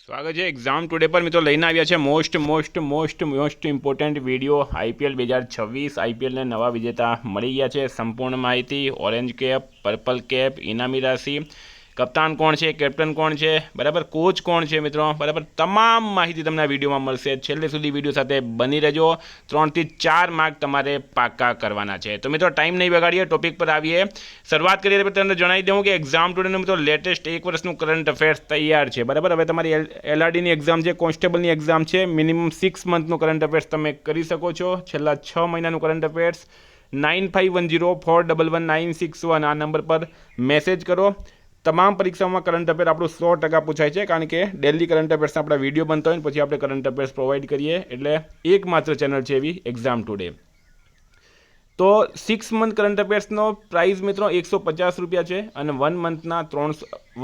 સ્વાગત છે exam today પર મિત્રો લઈને આવ્યા છે મોસ્ટ ઇમ્પોર્ટન્ટ વિડીયો આઈપીએલ 2026 આઈપીએલને નવા વિજેતા મળી ગયા છે। સંપૂર્ણ માહિતી ઓરેન્જ કેપ, પર્પલ કેપ, ઇનામી રાશિ, કપ્તાન કોણ છે, કેપ્ટન કોણ છે, બરાબર, કોચ કોણ છે મિત્રો, બરાબર, તમામ માહિતી તમને આ વિડીયોમાં મળશે। છેલ્લે સુધી વિડીયો સાથે બની રહેજો। 3 થી 4 માર્ક તમારે પાક્કા કરવાના છે। તો મિત્રો ટાઈમ નહીં બગાડીએ, ટોપિક પર આવીએ। શરૂઆત કરીએ તો તમને જણાવી દઉં કે એક્ઝામ ટુડેનું મિત્રો લેટેસ્ટ 1 વર્ષનું કરંટ અફેર્સ તૈયાર છે, બરાબર। હવે તમારી એલઆરડીની એક્ઝામ છે, કોન્સ્ટેબલની એક્ઝામ છે, મિનિમમ 6 મંથનું કરંટ અફેર્સ તમે કરી શકો છો। છેલ્લા 6 મહિનાનું કરંટ અફેર્સ 9510411961 આ નંબર પર મેસેજ કરો। તમામ પરીક્ષાઓમાં કરંટ અફેર આપણું 100% પૂછાય છે, કારણ કે ડેલી કરંટ અફેર્સના આપણા વિડીયો બનતા હોય ને પછી આપણે કરંટ અફેર્સ પ્રોવાઈડ કરીએ, એટલે એકમાત્ર ચેનલ છે એવી એક્ઝામ ટુડે। તો 6 મંથ કરંટ અફેર્સનો પ્રાઇસ મિત્રો 150 રૂપિયા છે અને 1 મંથના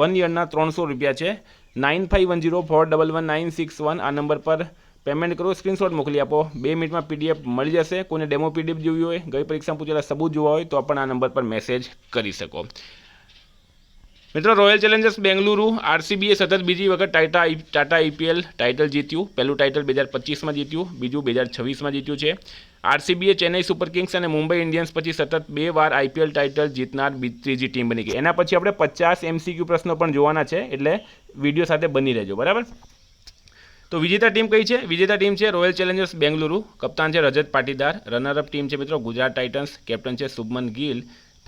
1 યરના 300 રૂપિયા છે। 9510411961 આ નંબર પર પેમેન્ટ કરો, સ્ક્રીનશોટ મોકલી આપો, 2 મિનિટમાં પીડીએફ મળી જશે। કોઈને ડેમો પીડીએફ જોવી હોય, ગઈ પરીક્ષામાં પૂછેલા સબૂત જોવા હોય તો પણ આ નંબર પર મેસેજ કરી શકો। મિત્રો રોયલ ચેલેન્જર્સ બેંગલુરુ આરસીબીએ સતત બીજી વખત ટાટા આઈપીએલ ટાઇટલ જીત્યું। પહેલું ટાઇટલ 2025માં જીત્યું, બીજું 2026માં જીત્યું છે। આરસીબીએ ચેન્નઈ સુપર કિંગ્સ અને મુંબઈ ઇન્ડિયન્સ પછી સતત 2 વાર આઈપીએલ ટાઇટલ જીતનાર ત્રીજી ટીમ બની ગઈ। એના પછી આપણે 50 એમસીક્યુ પ્રશ્નો પણ જોવાના છે, એટલે વિડીયો સાથે બની રહેજો, બરાબર। તો વિજેતા ટીમ કઈ છે? વિજેતા ટીમ છે રોયલ ચેલેન્જર્સ બેંગલુરુ, કપ્તાન છે રજત પાટીદાર, રનરઅપ ટીમ છે મિત્રો ગુજરાત ટાઇટન્સ, કેપ્ટન છે શુભમન ગિલ,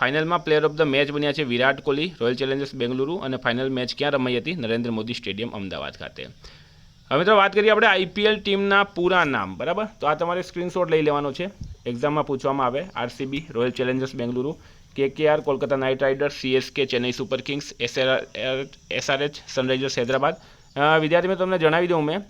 ફાઇનલમાં પ્લેયર ઓફ ધ મેચ બન્યા છે વિરાટ કોહલી, રોયલ ચેલેન્જર્સ બેંગલુરુ, અને ફાઇનલ મેચ ક્યાં રમાઈ હતી? નરેન્દ્ર મોદી સ્ટેડિયમ અમદાવાદ ખાતે। હવે મિત્રો વાત કરીએ આપણે આઈપીએલ ટીમના પૂરા નામ, બરાબર। તો આ તમારે સ્ક્રીનશોટ લઈ લેવાનો છે, એક્ઝામમાં પૂછવામાં આવે। RCB royal Challengers Bengaluru, KKR Kolkata Knight riders, CSK Chennai Super Kings, SRH Sunrisers Hyderabad. વિદ્યાર્થી મિત્રો તમને જણાવી દઉં મેં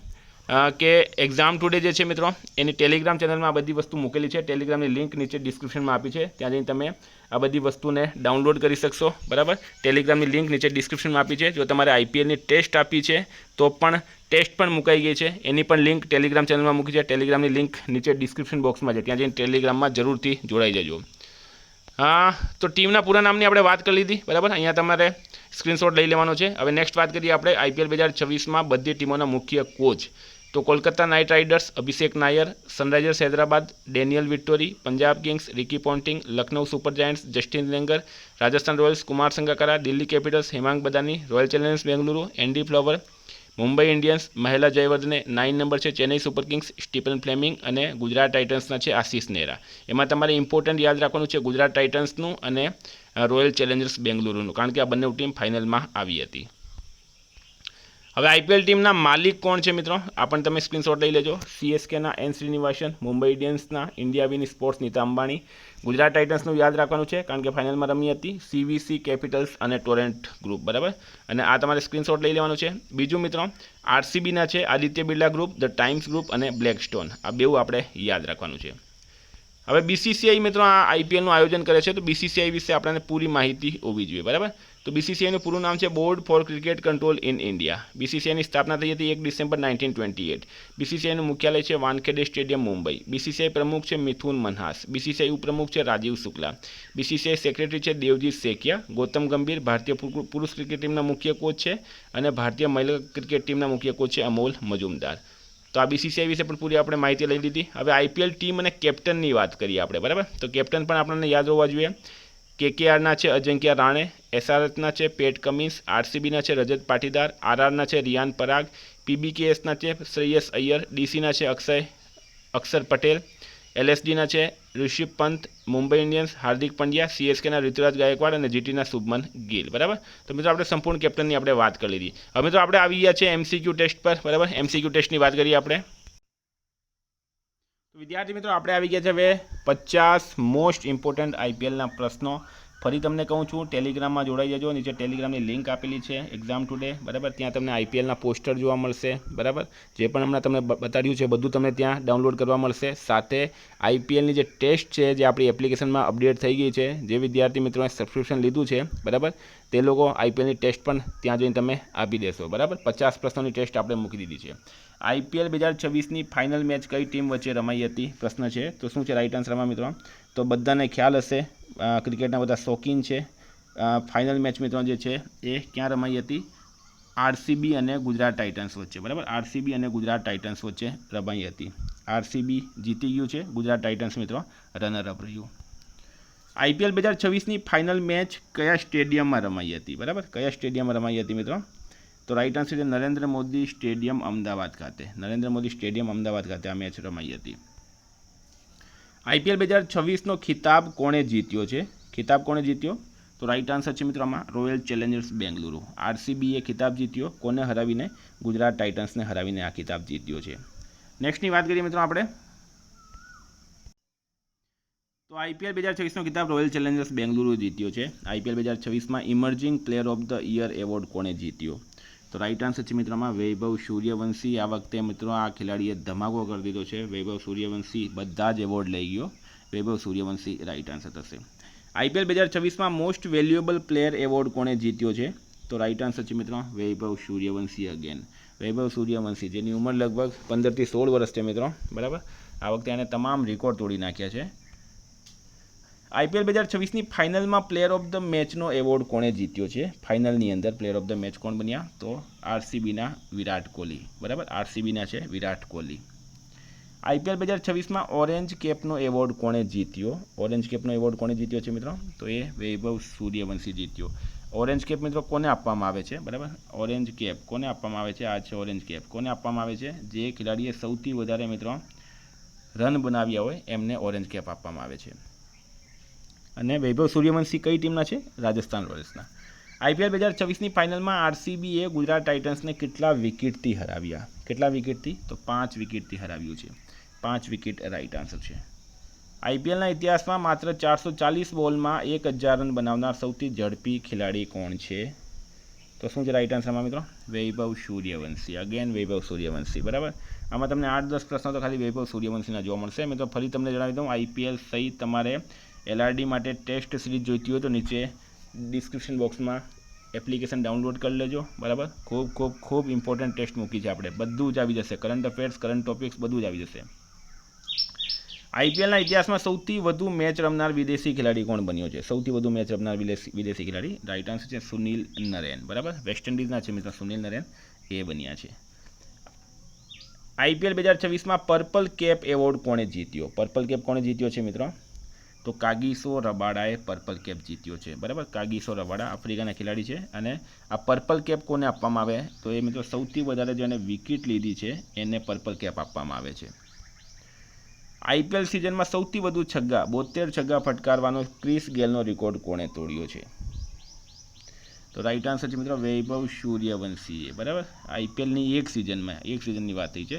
કે એક્ઝામ ટુડે જે છે મિત્રો એની ટેલિગ્રામ ચેનલમાં આ બધી વસ્તુ મૂકેલી છે। ટેલિગ્રામની લિંક નીચે ડિસ્ક્રિપ્શનમાં આપી છે, ત્યાં જઈને તમે આ બધી વસ્તુને ડાઉનલોડ કરી શકશો, બરાબર। ટેલિગ્રામની લિંક નીચે ડિસ્ક્રિપ્શનમાં આપી છે। જો તમારે આઈપીએલની ટેસ્ટ આપી છે તો પણ ટેસ્ટ પણ મુકાઈ ગઈ છે, એની પણ લિંક ટેલિગ્રામ ચેનલમાં મૂકી છે। ટેલિગ્રામની લિંક નીચે ડિસ્ક્રિપ્શન બોક્સમાં છે, ત્યાં જઈને ટેલિગ્રામમાં જરૂરથી જોડાઈ જજો। તો ટીમના પૂરા નામની આપણે વાત કરી લીધી, બરાબર। અહીંયા તમારે સ્ક્રીનશોટ લઈ લેવાનો છે। હવે નેક્સ્ટ વાત કરીએ આપણે આઈપીએલ 2026માં બધી ટીમોના મુખ્ય કોચ। તો Kolkata Knight Riders Abhishek Nayar, Sunrisers Hyderabad Daniel Vettori, Punjab Kings Ricky Ponting, Lucknow Super Giants Justin Langer, Rajasthan Royals Kumar Sangakkara, Delhi Capitals Hemang Badani, Royal Challengers Bengaluru Andy Flower, Mumbai Indians Mahela Jayawardene, 9 number છે Chennai Super Kings Stephen Fleming, અને ગુજરાત ટાઇટન્સના છે આશિષ નેહરા। એમાં તમારે ઇમ્પોર્ટન્ટ યાદ રાખવાનું છે ગુજરાત ટાઇટન્સનું અને રોયલ ચેલેન્જર્સ બેંગલુરુનું, કારણ કે આ બંને ટીમ ફાઇનલમાં આવી હતી। હવે આઈપીએલ ટીમના માલિક કોણ છે મિત્રો, આ પણ તમે સ્ક્રીનશોટ લઈ લેજો। સીએસકેના એન શ્રીનિવાસન, મુંબઈ ઇન્ડિયન્સના ઇન્ડિયાવીની સ્પોર્ટ્સ નીતા અંબાણી, ગુજરાત ટાઇટન્સનું યાદ રાખવાનું છે કારણ કે ફાઇનલમાં રમી હતી સીવીસી કેપિટલ્સ અને ટોરેન્ટ ગ્રુપ, બરાબર। અને આ તમારે સ્ક્રીનશોટ લઈ લેવાનું છે। બીજું મિત્રો આરસીબીના છે Aditya Birla group, the times group અને બ્લેકસ્ટોન, આ બેઉ આપણે યાદ રાખવાનું છે। હવે બીસીસીઆઈ મિત્રો આ આઈપીએલનું આયોજન કરે છે, તો બીસીસીઆઈ વિશે આપણને પૂરી માહિતી હોવી જોઈએ, બરાબર। તો બીસીસીઆઈનું પૂરું નામ છે board for cricket control in India. બીસીસીઆઈની સ્થાપના થઈ હતી 1 ડિસેમ્બર 1928। બીસીસીઆઈનું મુખ્યાલય છે વાનખેડે સ્ટેડિયમ મુંબઈ। બીસીસીઆઈ પ્રમુખ છે મિથુન મનહાસ, બીસીસીઆઈ ઉપપ્રમુખ છે રાજીવ શુક્લા, બીસીસીઆઈ સેક્રેટરી છે દેવજીત સેકિયા। ગૌતમ ગંભીર ભારતીય પુરુષ ક્રિકેટ ટીમના મુખ્ય કોચ છે અને ભારતીય મહિલા ક્રિકેટ ટીમના મુખ્ય કોચ છે અમોલ મજુમદાર। તો આ બીસીસીઆઈ વિશે પણ પૂરી આપણે માહિતી લઈ લીધી। હવે આઈપીએલ ટીમ અને કેપ્ટનની વાત કરીએ આપણે, બરાબર। તો કેપ્ટન પણ આપણને યાદ હોવા જોઈએ। કેકેઆરના છે અજંક્યા રાણે, એસઆરએચના છે પેટ કમિન્સ, આરસીબીના છે રજત પાટીદાર, આરઆરના છે રિયાન પરાગ, પીબીકેએસના છે શ્રેયસ અય્યર, ડીસીના છે અક્ષર પટેલ, એલએસજીના છે ઋષભ પંત, મુંબઈ ઇન્ડિયન્સ હાર્દિક પંડ્યા, સીએસકેના ઋતુરાજ ગાયકવાડ અને જીટીના શુભમન ગિલ, બરાબર। તો મિત્રો આપણે સંપૂર્ણ કેપ્ટનની આપણે વાત કરી લીધી। હવે મિત્રો આપણે આવી ગયા છે એમસીક્યુ ટેસ્ટ પર, બરાબર। એમસીક્યુ ટેસ્ટની વાત કરીએ આપણે। તો વિદ્યાર્થી મિત્રો આપણે આવી ગયા છે હવે 50 મોસ્ટ ઇમ્પોર્ટન્ટ આઈપીએલના પ્રશ્નો। ફરી તમને કહું છું ટેલિગ્રામમાં જોડાઈ જજો, નીચે ટેલિગ્રામની લિંક આપેલી છે એક્ઝામ ટુડે, બરાબર। ત્યાં તમને આઈપીએલના પોસ્ટર જોવા મળશે, બરાબર। જે પણ હમણાં તમને બતાડ્યું છે બધું તમને ત્યાં ડાઉનલોડ કરવા મળશે। સાથે આઈપીએલની જે ટેસ્ટ છે જે આપણી એપ્લિકેશનમાં અપડેટ થઈ ગઈ છે, જે વિદ્યાર્થી મિત્રોએ સબસ્ક્રિપ્શન લીધું છે, બરાબર, તે લોકો આઈપીએલની ટેસ્ટ પણ ત્યાં જઈને તમે આપી દેશો, બરાબર। 50 પ્રશ્નોની ટેસ્ટ આપણે મૂકી દીધી છે। આઈપીએલ 2026ની ફાઇનલ મેચ કઈ ટીમ વચ્ચે રમાઈ હતી પ્રશ્ન છે, તો શું છે રાઇટ આન્સરમાં મિત્રો? તો બધાને ખ્યાલ હશે, ક્રિકેટના બધા શોખીન છે। ફાઇનલ મેચ મિત્રો જે છે એ ક્યાં રમાઈ હતી? આરસીબી અને ગુજરાત ટાઇટન્સ વચ્ચે, બરાબર. આરસીબી અને ગુજરાત ટાઇટન્સ વચ્ચે રમાઈ હતી. આરસીબી જીતી ગયું છે, ગુજરાત ટાઇટન્સ મિત્રો રનરઅપ રહ્યું. આઈપીએલ 2026ની ફાઇનલ મેચ કયા સ્ટેડિયમમાં રમાઈ હતી, બરાબર. કયા સ્ટેડિયમમાં રમાઈ હતી મિત્રો? તો રાઇટ આન્સર છે નરેન્દ્ર મોદી સ્ટેડિયમ અમદાવાદ ખાતે. નરેન્દ્ર મોદી સ્ટેડિયમ અમદાવાદ ખાતે આ મેચ રમાઈ હતી. આઈપીએલ 2026નો ખિતાબ કોણે જીત્યો છે? ખિતાબ કોણે જીત્યો? તો રાઇટ આન્સર છે મિત્રો આમાં રોયલ ચેલેન્જર્સ બેંગલુરુ. આરસીબીએ ખિતાબ જીત્યો. કોને હરાવીને? ગુજરાત ટાઇટન્સને હરાવીને આ ખિતાબ જીત્યો છે. નેક્સ્ટની વાત કરીએ મિત્રો આપણે, તો આઈપીએલ 2026નો ખિતાબ રોયલ ચેલેન્જર્સ બેંગલુરુ જીત્યો છે. આઈપીએલ 2026માં emerging player of the year award કોણે જીત્યો? તો રાઇટ આન્સર છે મિત્રોમાં વૈભવ સૂર્યવંશી. આ વખતે મિત્રો આ ખેલાડીએ ધમાકો કરી દીધો છે. વૈભવ સૂર્યવંશી બધા જ એવોર્ડ લઈ ગયો. વૈભવ સૂર્યવંશી રાઇટ આન્સર થશે. આઈપીએલ 2026માં મોસ્ટ વેલ્યુએબલ પ્લેયર એવોર્ડ કોણે જીત્યો છે? તો રાઇટ આન્સર છે મિત્રો વૈભવ સૂર્યવંશી અગેન. વૈભવ સૂર્યવંશી જેની ઉંમર લગભગ 15થી 16 વર્ષ છે મિત્રો, બરાબર. આ વખતે એને તમામ રેકોર્ડ તોડી નાખ્યા છે. આઈપીએલ 2026ની ફાઇનલમાં પ્લેયર ઓફ ધ મેચનો એવોર્ડ કોણે જીત્યો છે? ફાઇનલની અંદર પ્લેયર ઓફ ધ મેચ કોણ બન્યા? તો આરસીબીના વિરાટ કોહલી, બરાબર. આરસીબીના છે Virat Kohli. IPL 2026માં orange કેપનો award કોણે જીત્યો? ઓરેન્જ કેપનો એવોર્ડ કોણે જીત્યો છે મિત્રો? તો એ વૈભવ સૂર્યવંશી જીત્યો. ઓરેન્જ કેપ મિત્રો કોને આપવામાં આવે છે, બરાબર? ઓરેન્જ કેપ કોને આપવામાં આવે છે? આ છે ઓરેન્જ કેપ. કોને આપવામાં આવે છે? જે ખેલાડીએ સૌથી વધારે મિત્રો રન બનાવ્યા હોય એમને ઓરેન્જ કેપ આપવામાં આવે છે. અને વૈભવ સૂર્યવંશી કઈ ટીમના છે? રાજસ્થાન રોયલ્સના. આઈપીએલ 2026ની ફાઇનલમાં આરસીબીએ ગુજરાત ટાઇટન્સને કેટલા વિકેટથી હરાવ્યા? કેટલા વિકેટથી? તો 5 વિકેટથી હરાવ્યું છે. 5 વિકેટ રાઇટ આન્સર છે. આઈપીએલના ઇતિહાસમાં માત્ર 440 બોલમાં 1000 રન બનાવનાર સૌથી ઝડપી ખેલાડી કોણ છે? તો શું છે રાઇટ આન્સરમાં મિત્રો? વૈભવ સૂર્યવંશી. અગેન વૈભવ સૂર્યવંશી, બરાબર. આમાં તમને 8-10 પ્રશ્નો તો ખાલી વૈભવ સૂર્યવંશીના જોવા મળશે. મિત્રો ફરી તમને જણાવી દઉં, આઈપીએલ સહિત તમારે એલઆરડી માટે ટેસ્ટ સિરીઝ જોઈતી હોય તો નીચે ડિસ્ક્રિપ્શન બોક્સમાં એપ્લિકેશન ડાઉનલોડ કરી લેજો, બરાબર. ખૂબ ખૂબ ખૂબ ઇમ્પોર્ટન્ટ ટેસ્ટ મૂકી છે આપણે. બધું જ આવી જશે, કરંટ અફેર્સ, કરંટ ટોપિક્સ બધું જ આવી જશે. આઈપીએલના ઇતિહાસમાં સૌથી વધુ મેચ રમનાર વિદેશી ખેલાડી કોણ બન્યો છે? સૌથી વધુ મેચ રમનાર વિદેશી ખેલાડી રાઇટ આન્સર છે સુનિલ નરેન, બરાબર. વેસ્ટ ઇન્ડિઝના છે મિત્રો સુનિલ નરેન, એ બન્યા છે. આઈપીએલ 2026માં પર્પલ કેપ એવોર્ડ કોણે જીત્યો? પર્પલ કેપ કોણે જીત્યો છે મિત્રો? તો કાગિસો રબાડાએ પર્પલ કેપ જીત્યો છે, બરાબર. કાગિસો રબાડા આફ્રિકાના ખેલાડી છે. અને આ પર્પલ કેપ કોને આપવામાં આવે? તો એ મિત્રો સૌથી વધારે જેને વિકેટ લીધી છે એને પર્પલ કેપ આપવામાં આવે છે. આઈપીએલ સિઝનમાં સૌથી વધુ છગ્ગા 72 છગ્ગા ફટકારવાનો ક્રિસ ગેલનો રેકોર્ડ કોણે તોડ્યો છે? તો રાઇટ આન્સર છે મિત્રો વૈભવ સૂર્યવંશીએ, બરાબર. આઈપીએલની એક સિઝનની વાત થઈ છે.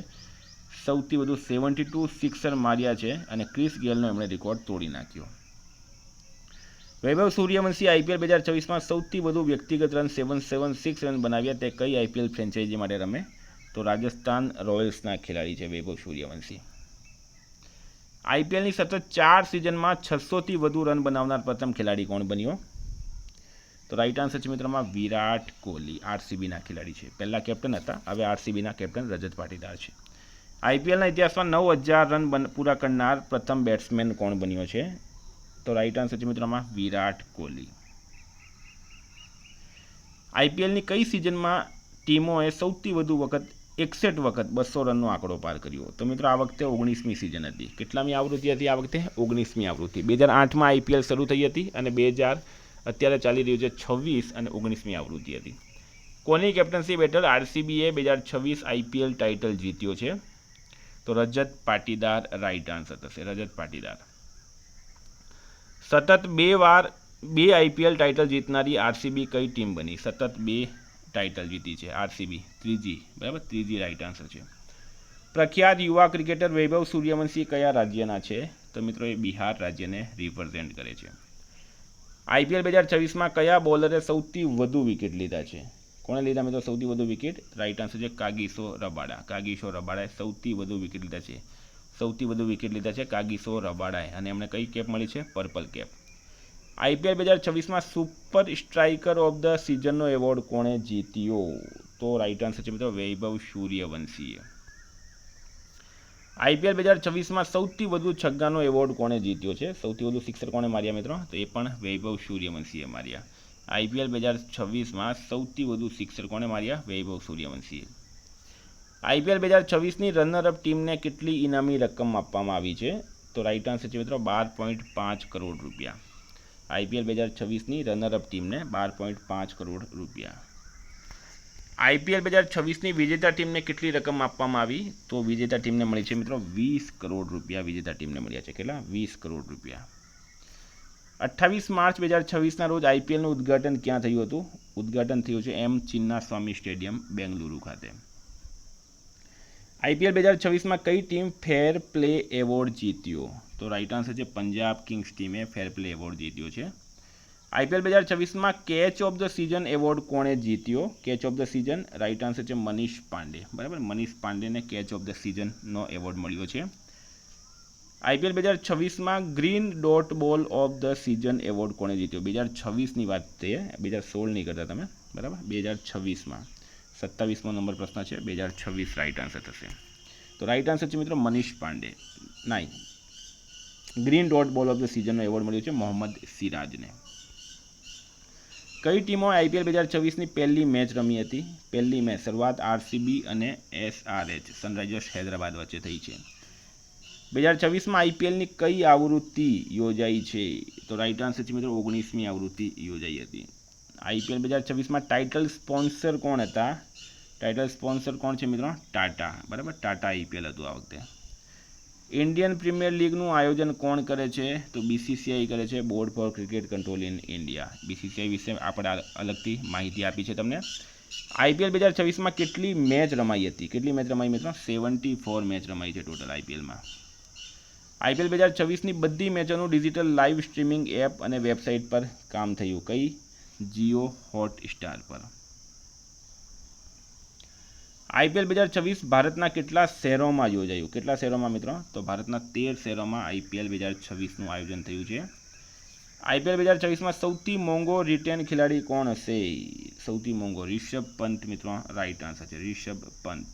સૌથી વધુ 72 સિક્સર માર્યા છે અને ક્રિસ ગેલનો એમણે રેકોર્ડ તોડી નાખ્યો. વૈભવ સૂર્યવંશી આઈપીએલ 2026માં સૌથી વધુ વ્યક્તિગત રન 776 રન બનાવ્યા તે કઈ આઈપીએલ ફ્રેન્ચાઇઝી માટે રમે? તો રાજસ્થાન રોયલ્સના ખેલાડી છે વૈભવ સૂર્યવંશી. આઈપીએલની સતત 4 સિઝનમાં 600થી વધુ રન બનાવનાર પ્રથમ ખેલાડી કોણ બન્યો? તો રાઇટ આન્સર છે મિત્રોમાં વિરાટ કોહલી. આરસીબીના ખેલાડી છે. પહેલા કેપ્ટન હતા, હવે આરસીબીના કેપ્ટન રજત પાટીદાર છે. આઈપીએલના ઇતિહાસમાં 9000 રન પૂરા કરનાર પ્રથમ બેટ્સમેન કોણ બન્યો છે? તો રાઇટ આન્સર છે મિત્રોમાં વિરાટ કોહલી. આઈપીએલની કઈ સિઝનમાં ટીમોએ સૌથી વધુ વખત 61 વખત 200 રનનો આંકડો પાર કર્યો? તો મિત્રો આ વખતે 19મી સિઝન હતી. કેટલામી આવૃત્તિ હતી આ વખતે? 19મી આવૃત્તિ. 2008માં આઈપીએલ શરૂ થઈ હતી અને 2000 અત્યારે ચાલી રહ્યું છે 26 અને 19મી આવૃત્તિ હતી. કોની કેપ્ટનશીપ હેઠળ આરસીબીએ 2026 આઈપીએલ ટાઇટલ જીત્યો છે? તો રજત પાટીદાર રાઇટ આન્સર થશે. રજત પાટીદાર. સતત 2 આઈપીએલ ટાઇટલ જીતનારી આરસીબી કઈ ટીમ બની? સતત 2 ટાઇટલ જીતી છે આરસીબી, ત્રીજી, બરાબર. ત્રીજી રાઇટ આન્સર છે. પ્રખ્યાત યુવા ક્રિકેટર વૈભવ સૂર્યવંશી કયા રાજ્યના છે? તો મિત્રો એ બિહાર રાજ્યને રિપ્રેઝેન્ટ કરે છે. આઈપીએલ 2026માં કયા બોલરે સૌથી વધુ વિકેટ લીધા છે? કોણે લીધા મિત્રો સૌથી વધુ વિકેટ? રાઇટ આન્સર છે કાગિસો રબાડા. કાગિસો રબાડાએ સૌથી વધુ વિકેટ લીધા છે. સૌથી વધુ વિકેટ લીધા છે કાગિસો રબાડાએ. અને એમને કઈ કેપ મળી છે? Purple cap. આઈપીએલ 2026માં સુપર સ્ટ્રાઇકર ઓફ ધ સિઝનનો એવોર્ડ કોણે જીત્યો? તો રાઇટ આન્સર છે મિત્રો વૈભવ સૂર્યવંશીએ. આઈપીએલ 2026માં સૌથી વધુ છગ્ગાનો એવોર્ડ કોણે જીત્યો છે? સૌથી વધુ સિક્સર કોણે માર્યા મિત્રો? તો એ પણ વૈભવ સૂર્યવંશીએ માર્યા. IPL 2026માં સૌથી વધુ સિક્સર કોણે માર્યા? વૈભવ સૂર્યવંશીએ. IPL 2026ની રનરઅપ ટીમને કેટલી ઇનામી રકમ આપવામાં આવી છે? તો રાઈટ આન્સર છે મિત્રો 12.5 કરોડ રૂપિયા. IPL 2026ની રનરઅપ ટીમને 12.5 કરોડ રૂપિયા. IPL 2026ની વિજેતા ટીમને કેટલી રકમ આપવામાં આવી? તો વિજેતા ટીમને મળી છે મિત્રો 20 કરોડ રૂપિયા વિજેતા ટીમને મળ્યા છે. કેટલા? 20 કરોડ રૂપિયા. 28 માર્ચ 2026ના રોજ IPLનું ઉદ્ઘાટન ક્યાં થયું હતું? ઉદ્ઘાટન થયું છે M ચિન્નાસ્વામી સ્ટેડિયમ બેંગલુરુ ખાતે. IPL 2026માં કઈ ટીમ ફેર પ્લે એવોર્ડ જીત્યો? તો રાઈટ આન્સર છે પંજાબ કિંગ્સ ટીમે ફેર પ્લે એવોર્ડ જીત્યો છે. IPL 2026માં catch of the season award કોણે જીત્યો? Catch of the season right answer છે મનીષ પાંડે. બરાબર, મનીષ પાંડેને કેચ ઓફ ધ સિઝનનો એવોર્ડ મળ્યો છે. IPL 2026માં green dot ball of the season award કોણે જીત્યો? 2026ની વાત છે, 2016 નહીં કરતા તમે. બરાબર, 2026માં 27મો નંબર પ્રશ્ન છે. 2026 રાઈટ આન્સર થશે. તો રાઈટ આન્સર છે મિત્રો મનીષ પાંડે. નહીં, green dot ball of the સિઝનનો એવોર્ડ મળ્યો છે મોહમ્મદ સિરાજને. કઈ ટીમો IPL 2026ની પહેલી મેચ રમી હતી? પહેલી મેચ શરૂઆત RCB અને SRH સનરાઇઝર્સ હૈદરાબાદ વચ્ચે થઈ છે. 2026માં IPLની કઈ આવૃત્તિ યોજાઈ છે? તો રાઈટ આન્સર છે મિત્રો 19મી આવૃત્તિ યોજાઈ હતી. IPL 2026માં ટાઇટલ સ્પોન્સર કોણ હતા? ટાઇટલ સ્પોન્સર કોણ છે મિત્રો? ટાટા. બરાબર, ટાટા IPL હતું આ વખતે. ઇન્ડિયન પ્રીમિયર લીગનું આયોજન કોણ કરે છે? તો BCCI કરે છે, board for cricket control in India. BCCI વિશે આપણે અલગથી માહિતી આપી છે તમને. IPL 2026માં કેટલી મેચ રમાઈ હતી? કેટલી મેચ રમાઈ મિત્રો? 74 મેચ રમાઈ છે ટોટલ IPLમાં. IPL 2026ની બધી મેચોનું ડિજિટલ લાઈવ સ્ટ્રીમિંગ એપ અને વેબસાઇટ પર કામ થયું. કઈ? જીઓ હોટસ્ટાર પર. IPL 2026 ભારતના કેટલા શહેરોમાં યોજાયું? કેટલા શહેરોમાં મિત્રો? તો ભારતના 13 શહેરોમાં IPL 2026નું આયોજન થયું છે. IPL 2026માં સૌથી મોંઘો રિટેન ખેલાડી કોણ હશે? સૌથી મોંઘો રિષભ પંત મિત્રો રાઈટ આન્સર છે, રિષભ પંત.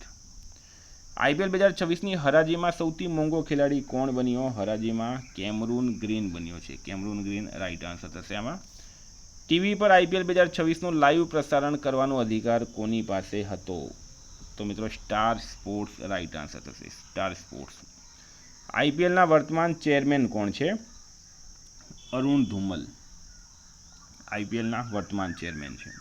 IPL 2026ની હરાજીમાં સૌથી મોંઘો ખેલાડી કોણ બન્યો? હરાજીમાં કેમરૂન ગ્રીન બન્યો છે. કેમરૂન ગ્રીન રાઈટ આન્સર થશે આમાં. ટીવી પર IPL 2026નું લાઈવ પ્રસારણ કરવાનો અધિકાર કોની પાસે હતો? તો મિત્રો સ્ટાર સ્પોર્ટ્સ રાઈટ આન્સર થશે, સ્ટાર સ્પોર્ટ્સ. IPLના વર્તમાન ચેરમેન કોણ છે? અરુણ ધુમલ IPLના વર્તમાન ચેરમેન છે.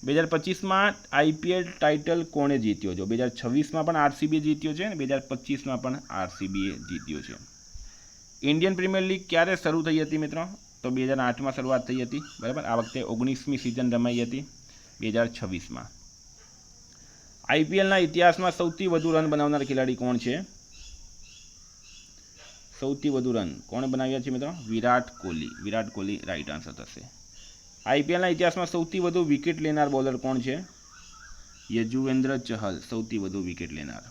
2025માં IPL ટાઇટલ કોણે જીત્યો? જો 2026માં પણ RCB જીત્યો છે અને 2025માં પણ RCB જીત્યો છે. ઇન્ડિયન પ્રીમિયર લીગ ક્યારે શરૂ થઈ હતી મિત્રો? તો 2008માં શરૂઆત થઈ હતી. બરાબર, આ વખતે 19મી સિઝન રમાઈ હતી 2026માં. IPLના ઇતિહાસમાં સૌથી વધુ રન બનાવનાર ખેલાડી કોણ છે? સૌથી વધુ રન કોણે બનાવ્યા છે મિત્રો? વિરાટ કોહલી. વિરાટ કોહલી રાઈટ આન્સર થશે. IPLના ઇતિહાસમાં સૌથી વધુ વિકેટ લેનાર બોલર કોણ છે? યજુવેન્દ્ર ચહલ સૌથી વધુ વિકેટ લેનાર.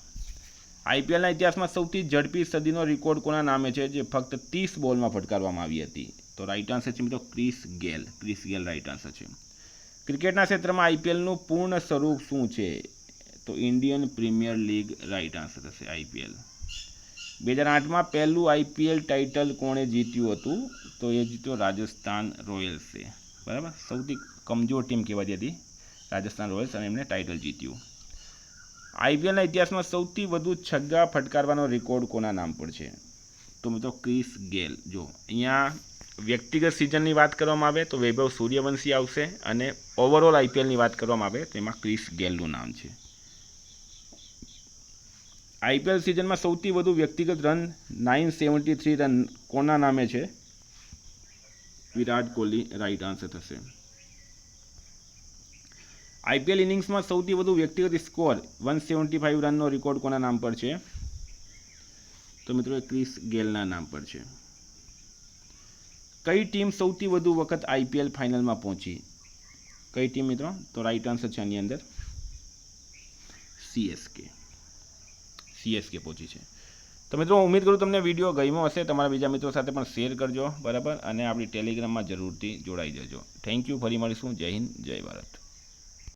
IPLના ઇતિહાસમાં સૌથી ઝડપી સદીનો રેકોર્ડ કોના નામે છે જે ફક્ત 30 બોલમાં ફટકારવામાં આવી હતી? તો રાઈટ આન્સર છે મિત્રો ક્રિસ ગેલ. ક્રિસ ગેલ રાઈટ આન્સર છે. ક્રિકેટના ક્ષેત્રમાં IPLનું પૂર્ણ સ્વરૂપ શું છે? તો Indian premier league right answer થશે IPL. 2008માં પહેલું IPL ટાઇટલ કોણે જીત્યું હતું? તો એ જીત્યો રાજસ્થાન રોયલ્સે. બરાબર, સૌથી કમજોર ટીમ કહેવાતી હતી રાજસ્થાન રોયલ્સ અને એમને ટાઇટલ જીત્યું. IPLના ઇતિહાસમાં સૌથી વધુ છગ્ગા ફટકારવાનો રેકોર્ડ કોના નામ પર છે? તો મિત્રો ક્રિસ ગેલ. જો અહીંયા વ્યક્તિગત સિઝનની વાત કરવામાં આવે તો વૈભવ સૂર્યવંશી આવશે અને ઓવરઓલ IPLની વાત કરવામાં આવે તો એમાં ક્રિસ ગેલનું નામ છે. IPL સિઝનમાં સૌથી વધુ વ્યક્તિગત રન 973 રન કોના નામે છે? વિરાટ કોહલી રાઈટ આન્સર થશે. IPL ઇનિંગ્સમાં સૌથી વધુ વ્યક્તિગત સ્કોર 175 રનનો રેકોર્ડ કોના નામ પર છે? તો મિત્રો ક્રિસ ગેલના નામ પર છે. કઈ ટીમ સૌથી વધુ વખત IPL ફાઇનલમાં પહોંચી? કઈ ટીમ મિત્રો? તો રાઈટ આન્સર છે આની અંદર CSK પહોંચી છે. તો મિત્રો ઉમ્મીદ કરું તમને વિડીયો ગમ્યો હશે. તમારા બીજા મિત્રો સાથે પણ શેર કરજો. બરાબર, અને આપણી ટેલિગ્રામમાં જરૂરથી જોડાઈ જજો. Thank you. ફરી મળીશું. જય હિન્દ, જય ભારત.